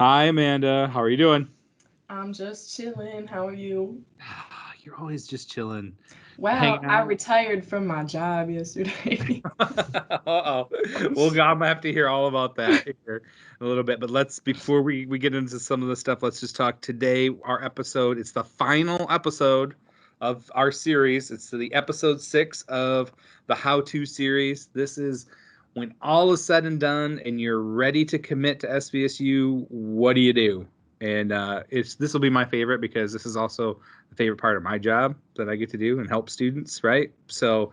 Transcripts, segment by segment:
Hi, Amanda. How are you doing? I'm just chilling. How are you? You're always just chilling, Wow, hanging I out. retired from my job yesterday. Uh-oh. Well, God, I'm gonna have to hear all about that here in a little bit. But before we get into some of the stuff, let's just talk today. Our episode, it's the final episode of our series. It's the episode 6 of the How-To series. This is when all is said and done and you're ready to commit to SVSU, what do you do? And this will be my favorite because this is also the favorite part of my job that I get to do and help students, right? So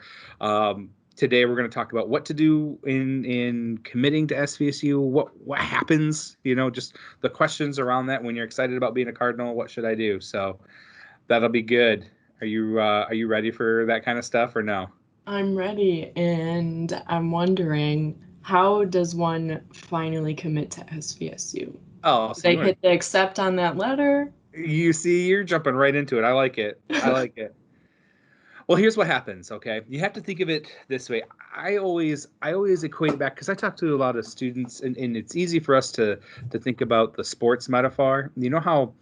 today we're going to talk about what to do in committing to SVSU, what happens, just the questions around that when you're excited about being a Cardinal. What should I do? So that'll be good. Are you ready for that kind of stuff or no? I'm ready, and I'm wondering, how does one finally commit to SVSU? Oh, Do so they hit the accept on that letter? you see, you're jumping right into it. I like it. I like it. Well, here's what happens, okay? You have to think of it this way. I always equate it back because I talk to a lot of students, and it's easy for us to think about the sports metaphor. You know how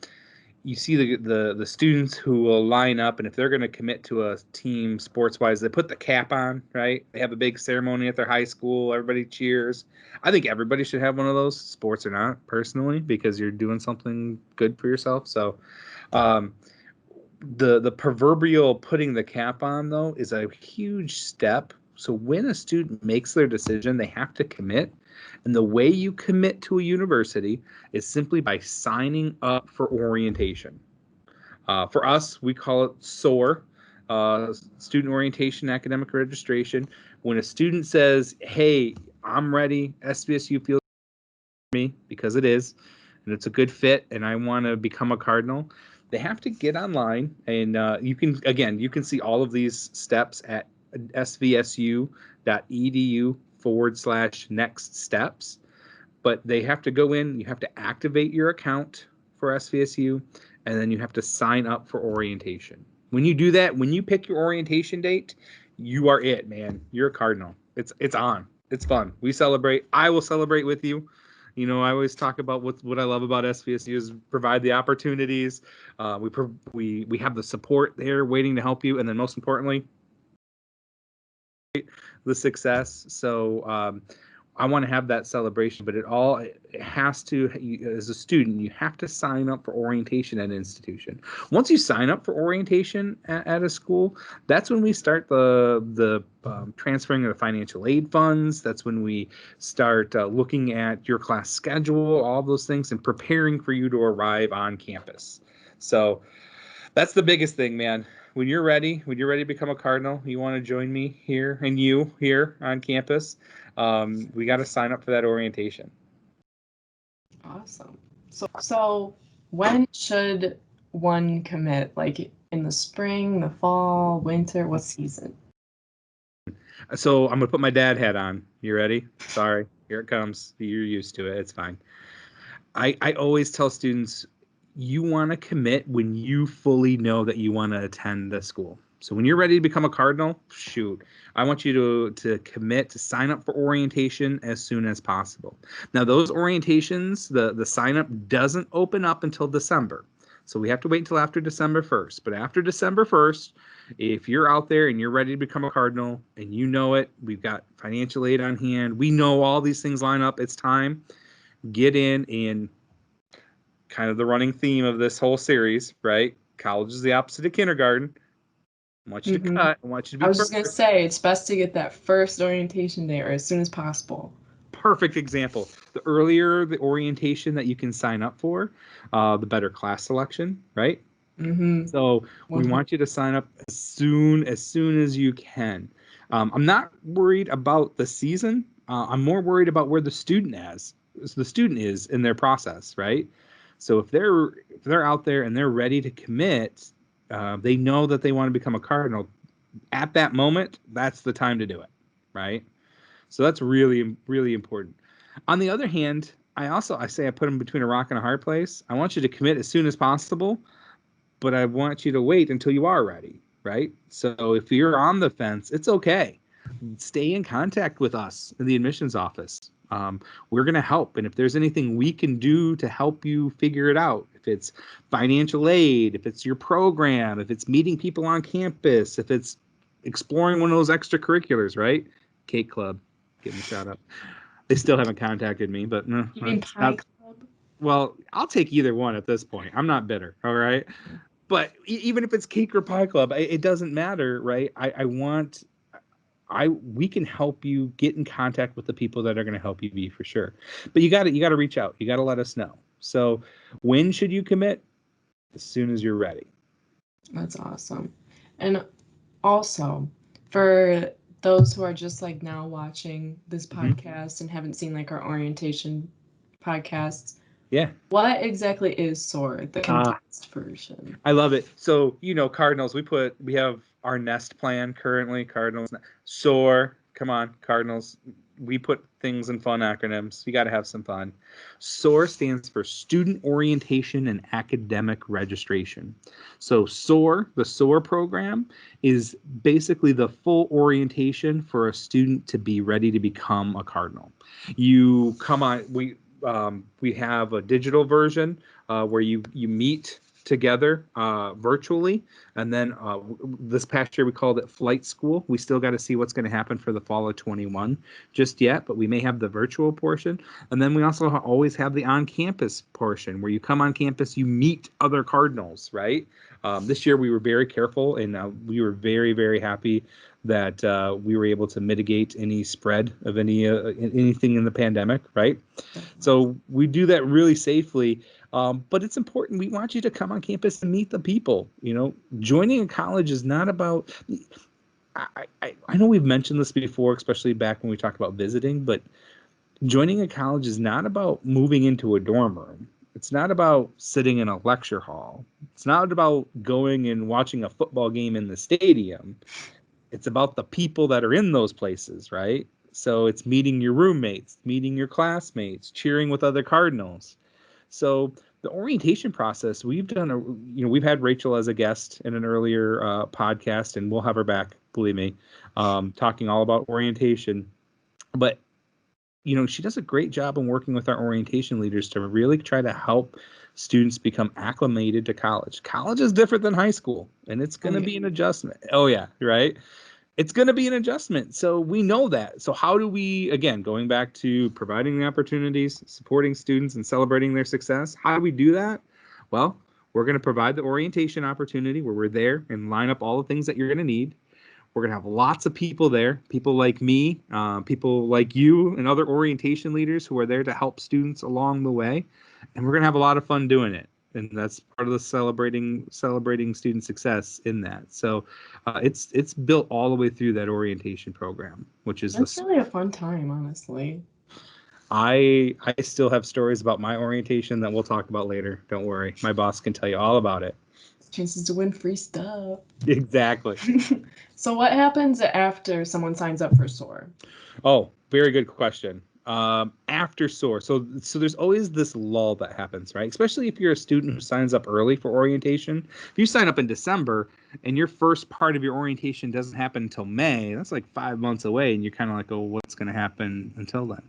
you see the students who will line up, and if they're going to commit to a team sports wise, they put the cap on, right? They have a big ceremony at their high school. Everybody cheers. I think everybody should have one of those, sports or not, personally, because you're doing something good for yourself. So, um, the proverbial putting the cap on though is a huge step. So when a student makes their decision, they have to commit. And the way you commit to a university is simply by signing up for orientation. For us, we call it SOAR, Student Orientation Academic Registration. When a student says, hey, I'm ready, SVSU feels me because it is, and it's a good fit, and I want to become a Cardinal, they have to get online, and you can see all of these steps at svsu.edu/next steps. But they have to go in, you have to activate your account for SVSU, and then you have to sign up for orientation. When you do that, when you pick your orientation date, you are it, man. You're a Cardinal. It's on. It's fun. We celebrate. I will celebrate with you. I always talk about what I love about SVSU is provide the opportunities. We have the support there waiting to help you, and then most importantly, the success. So I want to have that celebration, but it has to, as a student, you have to sign up for orientation at an institution. Once you sign up for orientation at a school, that's when we start the transferring of the financial aid funds. That's when we start looking at your class schedule, all those things, and preparing for you to arrive on campus. So that's the biggest thing, man. When you're ready to become a Cardinal, you want to join me here and you here on campus. We got to sign up for that orientation. Awesome. So when should one commit? Like in the spring, the fall, winter, what season? So I'm gonna put my dad hat on. You ready? Sorry, here it comes. You're used to it. It's fine. I always tell students you want to commit when you fully know that you want to attend the school. So when you're ready to become a Cardinal, shoot, I want you to commit to sign up for orientation as soon as possible. Now those orientations, the sign up doesn't open up until December. So we have to wait until after December 1st. But after December 1st, if you're out there and you're ready to become a Cardinal and you know it, we've got financial aid on hand. We know all these things line up. It's time. Get in, and kind of the running theme of this whole series, right? College is the opposite of kindergarten. I want you to Hmm. cut. I want you to I be was just gonna perfect. say it's best to get that first orientation day or as soon as possible. Perfect example. The earlier the orientation that you can sign up for, the better class selection, right? Mm-hmm. So we One. want you to sign up as soon as you can. I'm not worried about the season. I'm more worried about where the student is in their process, right? So if they're out there and they're ready to commit, they know that they want to become a Cardinal. At that moment, that's the time to do it, right? So that's really really important. On the other hand, I say I put them between a rock and a hard place. I want you to commit as soon as possible, but I want you to wait until you are ready, right? So if you're on the fence, it's okay. Stay in contact with us in the admissions office. We're going to help. And if there's anything we can do to help you figure it out, if it's financial aid, if it's your program, if it's meeting people on campus, if it's exploring one of those extracurriculars, right? Cake Club, getting a shout out. They still haven't contacted me, but no. You mean Pie Club? Well, I'll take either one at this point. I'm not bitter, all right? But even if it's Cake or Pie Club, it doesn't matter, right? We can help you get in contact with the people that are going to help you be for sure. But you got to reach out. You got to let us know. So when should you commit? As soon as you're ready. That's awesome. And also, for those who are just like now watching this podcast and haven't seen like our orientation podcasts, yeah, what exactly is SOAR, the condensed version? I love it. So, Cardinals, we have our nest plan currently, Cardinals. SOAR, come on, Cardinals. We put things in fun acronyms. You got to have some fun. SOAR stands for Student Orientation and Academic Registration. So SOAR, the SOAR program, is basically the full orientation for a student to be ready to become a Cardinal. You come on, we have a digital version where you meet together virtually, and then this past year we called it Flight School. We still got to see what's going to happen for the fall of 21 just yet, but we may have the virtual portion, and then we also always have the on-campus portion where you come on campus, you meet other Cardinals, right? This year we were very careful, and we were very, very happy that we were able to mitigate any spread of anything in the pandemic, right? So we do that really safely. But it's important. We want you to come on campus and meet the people. Joining a college is not about. I know we've mentioned this before, especially back when we talked about visiting, but joining a college is not about moving into a dorm room. It's not about sitting in a lecture hall. It's not about going and watching a football game in the stadium. It's about the people that are in those places, right? So it's meeting your roommates, meeting your classmates, cheering with other Cardinals. So the orientation process, we've had Rachel as a guest in an earlier podcast, and we'll have her back, believe me, talking all about orientation. But, she does a great job in working with our orientation leaders to really try to help students become acclimated to college. College is different than high school, and it's going to be an adjustment. Oh, yeah, right? It's going to be an adjustment. So we know that. So how do we, again, going back to providing the opportunities, supporting students, and celebrating their success, how do we do that? Well, we're going to provide the orientation opportunity where we're there and line up all the things that you're going to need. We're going to have lots of people there, people like me, people like you, and other orientation leaders who are there to help students along the way. And we're going to have a lot of fun doing it. And that's part of the celebrating student success in that. So it's built all the way through that orientation program, which is really a fun time, honestly. I still have stories about my orientation that we'll talk about later. Don't worry. My boss can tell you all about it. Chances to win free stuff. Exactly. So what happens after someone signs up for SOAR? Oh, very good question. After SOAR, so there's always this lull that happens, right? Especially if you're a student who signs up early for orientation. If you sign up in December and your first part of your orientation doesn't happen until May, that's like 5 months away, and you're kind of like, oh, what's going to happen until then?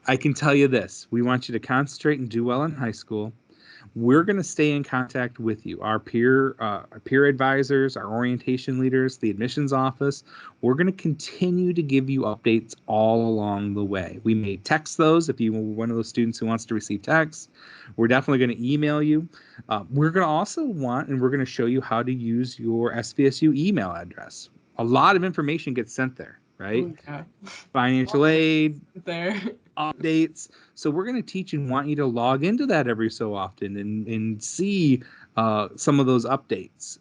I can tell you this. We want you to concentrate and do well in high school. We're going to stay in contact with you, our peer advisors, our orientation leaders, the admissions office. We're going to continue to give you updates all along the way. We may text those if you were one of those students who wants to receive texts. We're definitely going to email you. We're going to also we're going to show you how to use your SVSU email address. A lot of information gets sent there, right? Oh, yeah. Financial aid, there. updates. So we're going to teach and want you to log into that every so often and see some of those updates.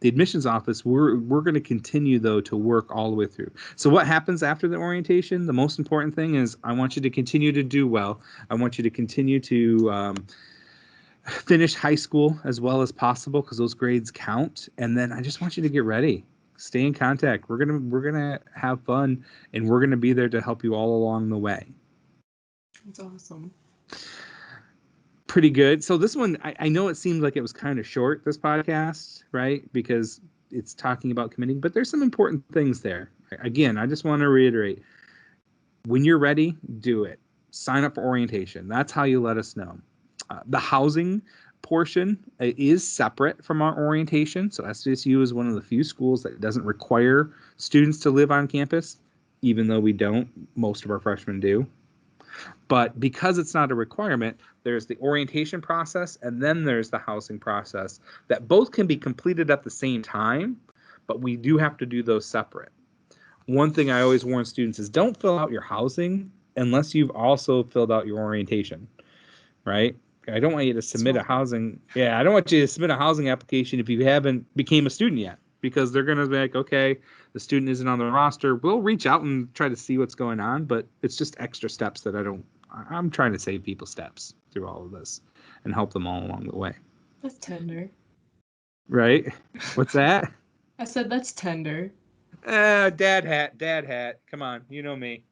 The admissions office, we're going to continue, though, to work all the way through. So what happens after the orientation? The most important thing is I want you to continue to do well. I want you to continue to finish high school as well as possible because those grades count. And then I just want you to get ready. Stay in contact. We're gonna have fun, and we're gonna be there to help you all along the way. That's awesome. Pretty good. So this one, I know it seemed like it was kind of short, this podcast, right? Because it's talking about committing, but there's some important things there. Again, I just want to reiterate, when you're ready, do it. sign up for orientation. That's how you let us know. The housing portion is separate from our orientation. So SVSU is one of the few schools that doesn't require students to live on campus, even though we don't. Most of our freshmen do. But because it's not a requirement, there's the orientation process and then there's the housing process that both can be completed at the same time, but we do have to do those separate. One thing I always warn students is don't fill out your housing unless you've also filled out your orientation, right? I don't want you to submit a housing. Yeah, I don't want you to submit a housing application if you haven't became a student yet, because they're going to be like, okay, the student isn't on the roster. We'll reach out and try to see what's going on, but it's just extra steps that I'm trying to save people steps through all of this and help them all along the way. That's tender. Right? What's that? I said that's tender. Dad hat. Come on, you know me.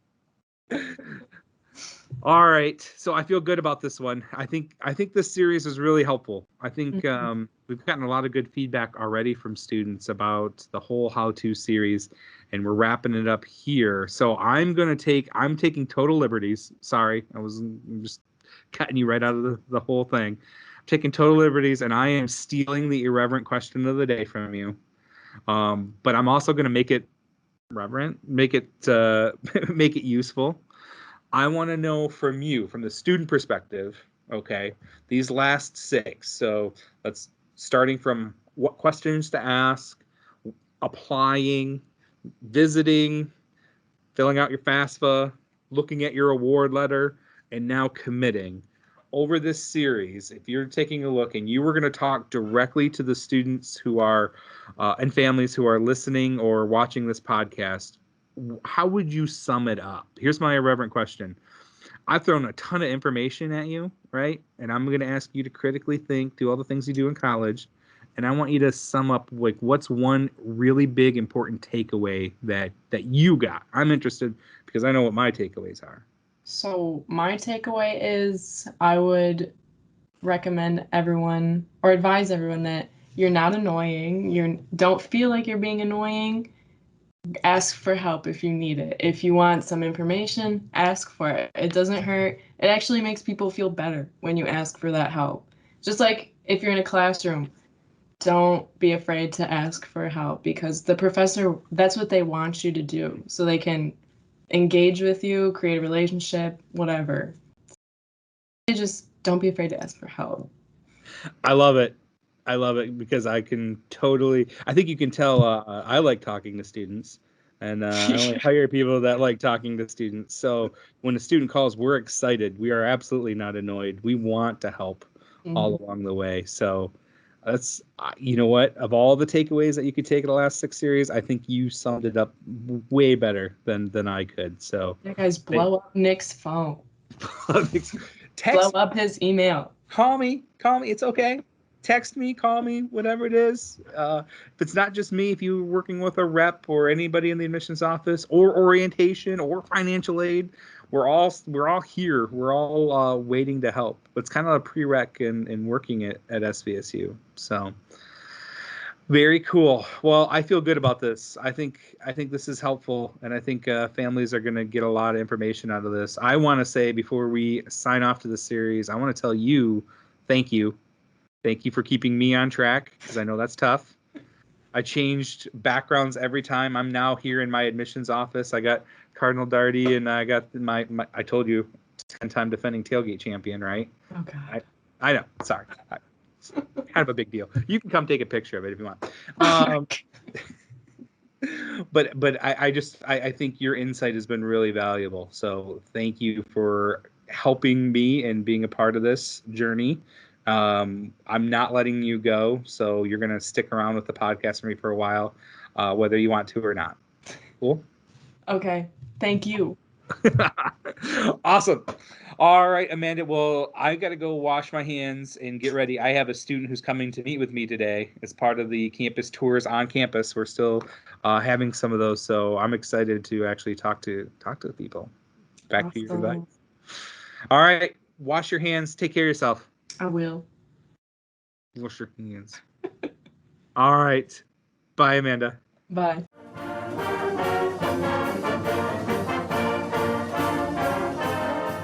All right, so I feel good about this one. I think this series is really helpful. I think we've gotten a lot of good feedback already from students about the whole how-to series, and we're wrapping it up here. So I'm taking total liberties. Sorry, I'm just cutting you right out of the whole thing. I'm taking total liberties, and I am stealing the irreverent question of the day from you. But I'm also going to make it reverent, make it make it useful. I want to know from you, from the student perspective, okay, these last 6. So let's starting from what questions to ask, applying, visiting, filling out your FAFSA, looking at your award letter, and now committing. Over this series, if you're taking a look and you were going to talk directly to the students who are and families who are listening or watching this podcast, how would you sum it up? Here's my irreverent question. I've thrown a ton of information at you, right? And I'm going to ask you to critically think, do all the things you do in college. And I want you to sum up, like, what's one really big, important takeaway that you got? I'm interested because I know what my takeaways are. So my takeaway is I would recommend everyone or advise everyone that you're not annoying. You don't feel like you're being annoying. Ask for help if you need it. If you want some information, ask for it. It doesn't hurt. It actually makes people feel better when you ask for that help. Just like if you're in a classroom, don't be afraid to ask for help, because the professor, that's what they want you to do, so they can engage with you, create a relationship, whatever. Just don't be afraid to ask for help. I love it. I love it because I think you can tell I like talking to students, and I only hire people that like talking to students. So when a student calls, we're excited. We are absolutely not annoyed. We want to help all along the way. So that's, you know what, of all the takeaways that you could take in the last 6 series, I think you summed it up way better than I could. So yeah, guys, blow up Nick's phone. Text, blow up his email. Call me. It's okay. Text me, call me, whatever it is. If it's not just me, if you're working with a rep or anybody in the admissions office or orientation or financial aid, we're all here. We're all waiting to help. It's kind of a prereq in working at SVSU. So very cool. Well, I feel good about this. I think this is helpful, and I think families are going to get a lot of information out of this. I want to say before we sign off to the series, I want to tell you, thank you. Thank you for keeping me on track, because I know that's tough. I changed backgrounds every time. I'm now here in my admissions office. I got Cardinal Darty, and I got my I told you, 10-time defending tailgate champion, right? Oh, God. I know. Sorry. It's kind of a big deal. You can come take a picture of it if you want. But I think your insight has been really valuable. So thank you for helping me and being a part of this journey. I'm not letting you go, so you're going to stick around with the podcast for me for a while, whether you want to or not. Cool? Okay. Thank you. Awesome. All right, Amanda. Well, I got to go wash my hands and get ready. I have a student who's coming to meet with me today as part of the campus tours on campus. We're still having some of those, so I'm excited to actually talk to people. Back to your advice. All right. Wash your hands. Take care of yourself. I will. Wash your hands. All right. Bye, Amanda. Bye.